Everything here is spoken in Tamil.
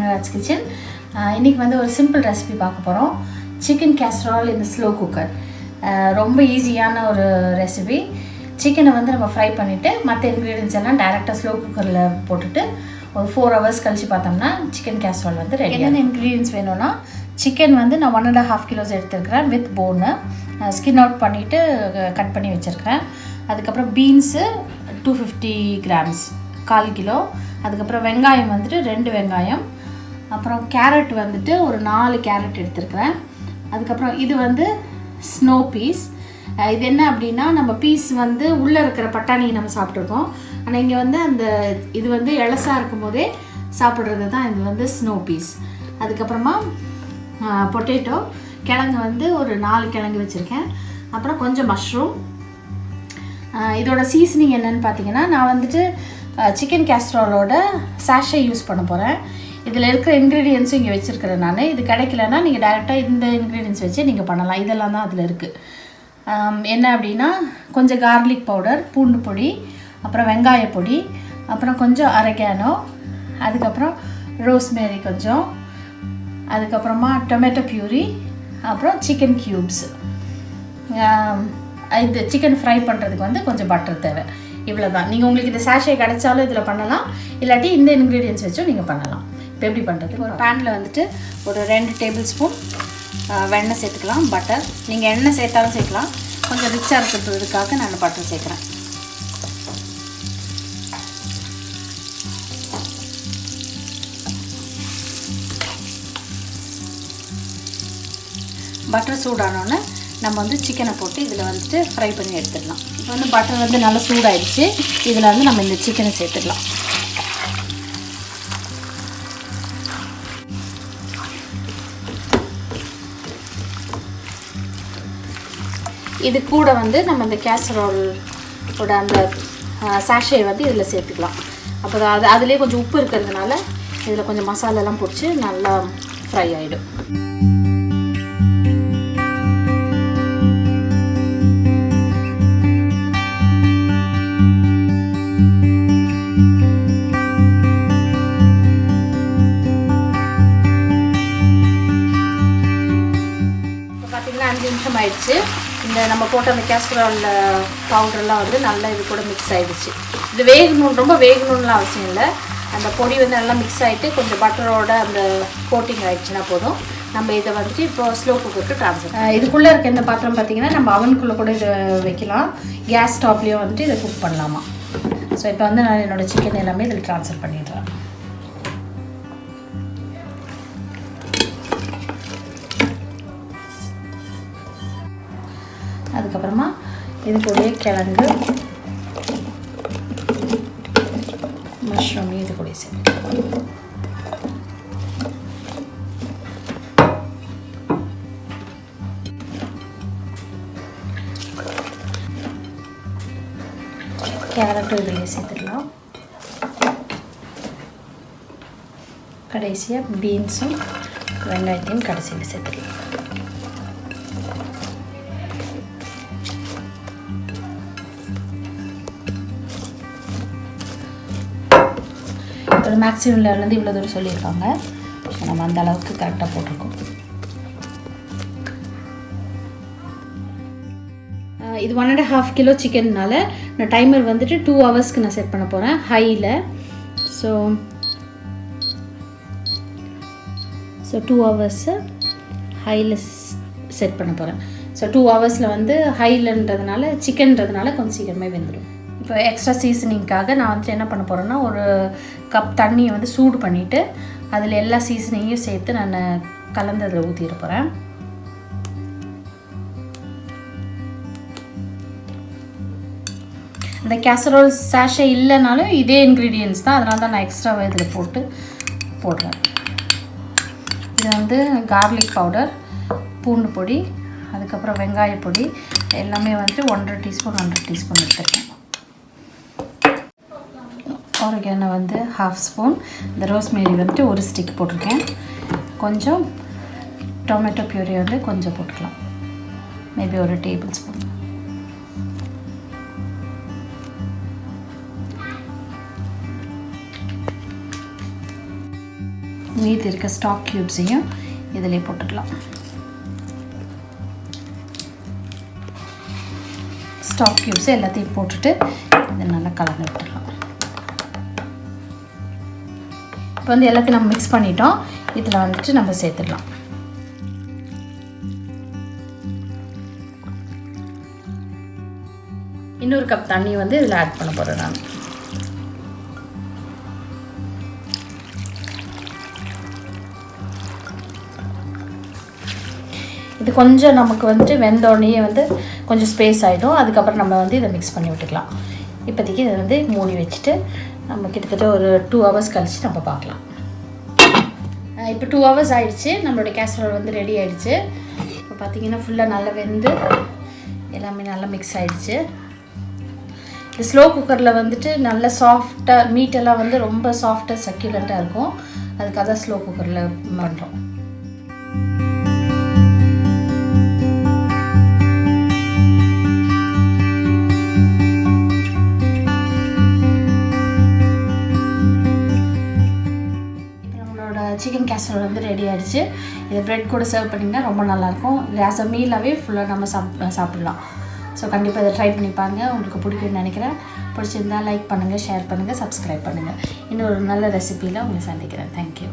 Raj's Kitchen. இன்னைக்கு வந்து ஒரு சிம்பிள் ரெசிபி பார்க்க போகிறோம். சிக்கன் கேசரோல் இந்த ஸ்லோ குக்கர். ரொம்ப ஈஸியான ஒரு ரெசிபி. சிக்கனை வந்து நம்ம ஃப்ரை பண்ணிவிட்டு மற்ற இன்க்ரீடியன்ஸ் எல்லாம் டைரெக்டாக ஸ்லோ குக்கரில் போட்டுட்டு ஒரு 4 hours கழித்து பார்த்தோம்னா சிக்கன் கேசரோல் வந்து ரெடி. என்னென்ன இன்க்ரீடியன்ஸ் வேணும்னா சிக்கன் வந்து நான் 1.5 kilos எடுத்துருக்கிறேன் வித் போனு. ஸ்கின் அவுட் பண்ணிவிட்டு கட் பண்ணி வச்சுருக்கிறேன். அதுக்கப்புறம் பீன்ஸு 250 grams 1/4 kilo. அதுக்கப்புறம் வெங்காயம் வந்துட்டு 2 வெங்காயம். அப்புறம் கேரட் வந்துட்டு ஒரு 4 கேரட் எடுத்துருக்கிறேன். அதுக்கப்புறம் இது வந்து ஸ்னோ பீஸ். இது என்ன அப்படின்னா நம்ம பீஸ் வந்து உள்ளே இருக்கிற பட்டாணி நம்ம சாப்பிட்ருக்கோம். ஆனால் இங்கே வந்து அந்த இது வந்து இலசாக இருக்கும் போதே சாப்பிட்றது தான் இது வந்து ஸ்னோ பீஸ். அதுக்கப்புறமா பொட்டேட்டோ கிழங்கு வந்து ஒரு 4 கிழங்கு வச்சுருக்கேன். அப்புறம் கொஞ்சம் மஷ்ரூம். இதோட சீசனிங் என்னன்னு பார்த்தீங்கன்னா நான் வந்துட்டு சிக்கன் கேஸ்ட்ரோலோட சாஷே யூஸ் பண்ண போகிறேன். இதில் இருக்கிற இன்க்ரீடியன்ஸும் இங்கே வச்சுருக்கிறேன் நான். இது கிடைக்கலன்னா நீங்கள் டைரெக்டாக இந்த இன்க்ரீடியன்ஸ் வச்சு நீங்கள் பண்ணலாம். இதெல்லாம் தான் அதில் இருக்குது. என்ன அப்படின்னா கொஞ்சம் கார்லிக் பவுடர், பூண்டு பொடி, அப்புறம் வெங்காய பொடி, அப்புறம் கொஞ்சம் அரேகானோ, அதுக்கப்புறம் ரோஸ்மேரி கொஞ்சம், அதுக்கப்புறமா டொமேட்டோ பியூரி, அப்புறம் சிக்கன் க்யூப்ஸ். இது சிக்கன் ஃப்ரை பண்ணுறதுக்கு வந்து கொஞ்சம் பட்டர் தேவை. இவ்வளோ தான். நீங்கள் உங்களுக்கு இந்த சாஷே கிடைச்சாலும் இதில் பண்ணலாம், இல்லாட்டி இந்த இன்க்ரீடியன்ஸ் வச்சும் நீங்கள் பண்ணலாம். இப்போ எப்படி பண்ணுறது? ஒரு பேனில் வந்துட்டு ஒரு 2 tablespoon வெண்ணெய் சேர்த்துக்கலாம். பட்டர் நீங்கள் எண்ணெய் சேர்த்தாலும் சேர்க்கலாம். கொஞ்சம் ரிச்சாக இருக்கிறதுக்காக நான் பட்டர் சேர்க்குறேன். பட்டர் சூடானோன்னே நம்ம வந்து சிக்கனை போட்டு இதில் வந்துட்டு ஃப்ரை பண்ணி எடுத்துடலாம். இப்போ வந்து பட்டர் வந்து நல்லா சூடாயிடுச்சு. இதில் வந்து நம்ம இந்த சிக்கனை சேர்த்துடலாம். இது கூட வந்து நம்ம இந்த கேசரோலோட அந்த சாஷே வந்து இதில் சேர்த்துக்கலாம். அப்போ அதுலேயே கொஞ்சம் உப்பு இருக்கிறதுனால இதில் கொஞ்சம் மசாலாலாம் பிடிச்சி நல்லா ஃப்ரை ஆகிடும். பார்த்திங்கன்னா 5 நிமிஷம் ஆயிடுச்சு. இந்த நம்ம போட்ட அந்த கேஸ்ட்ரோல் பவுடர்லாம் வந்து நல்லா இது கூட மிக்ஸ் ஆகிடுச்சு. இது வேகணும், ரொம்ப வேகணும்லாம் அவசியம் இல்லை. அந்த பொடி வந்து நல்லா மிக்ஸ் ஆகிட்டு கொஞ்சம் பட்டரோட அந்த கோட்டிங் ஆகிடுச்சுன்னா போதும். நம்ம இதை வந்துட்டு இப்போ ஸ்லோ குக்கருக்கு ட்ரான்ஸ்ஃபர். இதுக்குள்ளே இருக்க இந்த பாத்திரம் பார்த்திங்கன்னா நம்ம அவனுக்குள்ளே கூட இதை வைக்கலாம். கேஸ் ஸ்டாப்லேயும் வந்துட்டு இதை குக் பண்ணலாமா. ஸோ இப்போ வந்து நான் என்னோடய சிக்கன் எல்லாமே இதில் ட்ரான்ஸ்ஃபர் பண்ணிடுறேன். அதுக்கப்புறமா இது கூடயே கிழங்கு, மஷ்ரூம் இது கூட சேர்த்து கேரட்டும் இதிலே சேர்த்துக்கலாம். கடைசியாக பீன்ஸும் வெங்காயத்தையும் கடைசியில் சேர்த்துக்கலாம். ஒரு மேக்ஸிமம் லெவல்லேருந்து இவ்வளோ தூரம் சொல்லியிருக்காங்க. ஸோ நம்ம அந்த அளவுக்கு கரெக்டாக போட்டிருக்கோம். இது 1.5 kilo சிக்கன்னால நான் டைமர் வந்துட்டு 2 hours நான் செட் பண்ண போகிறேன் ஹையில். ஸோ 2 hours ஹையில் செட் பண்ண போகிறேன். ஸோ 2 hours வந்து ஹைலன்றதுனால சிக்கன்றதுனால கொஞ்சம் சீக்கிரமே வெந்துடும். இப்போ எக்ஸ்ட்ரா சீசனிங்காக நான் வந்துட்டு என்ன பண்ண போகிறேன்னா ஒரு கப் தண்ணியை வந்து சூடு பண்ணிவிட்டு அதில் எல்லா சீசனிங்கையும் சேர்த்து நான் கலந்து அதில் ஊற்றிட போகிறேன். இந்த கேசரோல் சாஷே இல்லைனாலும் இதே இன்க்ரீடியன்ஸ் தான், அதனால தான் நான் எக்ஸ்ட்ராவாக இதில் போடுறேன். இது வந்து கார்லிக் பவுடர், பூண்டு பொடி, அதுக்கப்புறம் வெங்காய பொடி எல்லாமே வந்துட்டு 1.5 teaspoon எடுத்துருக்கேன். ஆரிகானோ வந்து 1/2 spoon. இந்த ரோஸ்மேரி வந்துட்டு ஒரு ஸ்டிக் போட்டிருக்கேன். கொஞ்சம் டொமேட்டோ பியூரி வந்து கொஞ்சம் போட்டுக்கலாம், மேபி ஒரு tablespoon. மீதி இருக்க ஸ்டாக் க்யூப்ஸையும் இதிலே போட்டுக்கலாம். ஸ்டாக் க்யூப்ஸ் எல்லாத்தையும் போட்டுட்டு இதை நல்லா கலந்து விட்டுடலாம். இப்போ வந்து எல்லாத்தையும் நம்ம மிக்ஸ் பண்ணிட்டோம். இதில் வந்துட்டு நம்ம சேர்த்துடலாம். இன்னொரு கப் தண்ணி வந்து இதில் ஆட் பண்ண போகிறேன் நான். இது கொஞ்சம் நமக்கு வந்துட்டு வெந்தோடனே வந்து கொஞ்சம் ஸ்பேஸ் ஆகிடும். அதுக்கப்புறம் நம்ம வந்து இதை மிக்ஸ் பண்ணி விட்டுக்கலாம். இப்போதைக்கு இதை வந்து மூடி வச்சுட்டு நம்ம கிட்டத்தட்ட ஒரு 2 hours கழித்து நம்ம பார்க்கலாம். இப்போ 2 hours ஆகிடுச்சு. நம்மளுடைய கேசரோல் வந்து ரெடி ஆகிடுச்சு. இப்போ பார்த்திங்கன்னா ஃபுல்லாக நல்லா வெந்து எல்லாமே நல்லா மிக்ஸ் ஆகிடுச்சு. இந்த ஸ்லோ குக்கரில் வந்துட்டு நல்ல சாஃப்டாக மீட்டெல்லாம் வந்து ரொம்ப சாஃப்டாக சக்யூலண்ட்டாக இருக்கும். அதுக்காக தான் ஸ்லோ குக்கரில் பண்ணுறோம். சிக்கன் கேசரோல் வந்து ரெடி ஆகிடுச்சு. இதை ப்ரெட் கூட சர்வ் பண்ணிங்கன்னா ரொம்ப நல்லாயிருக்கும். ஆஸ் அ மீலாகவே ஃபுல்லாக நம்ம சாப்பிடலாம். ஸோ கண்டிப்பாக இதை ட்ரை பண்ணி பாருங்க. உங்களுக்கு பிடிக்கும்னு நினைக்கிறேன். பிடிச்சிருந்தா லைக் பண்ணுங்கள், ஷேர் பண்ணுங்கள், சப்ஸ்கிரைப் பண்ணுங்கள். இன்னொரு நல்ல ரெசிபியில் உங்களை சந்திக்கிறேன். தேங்க்யூ.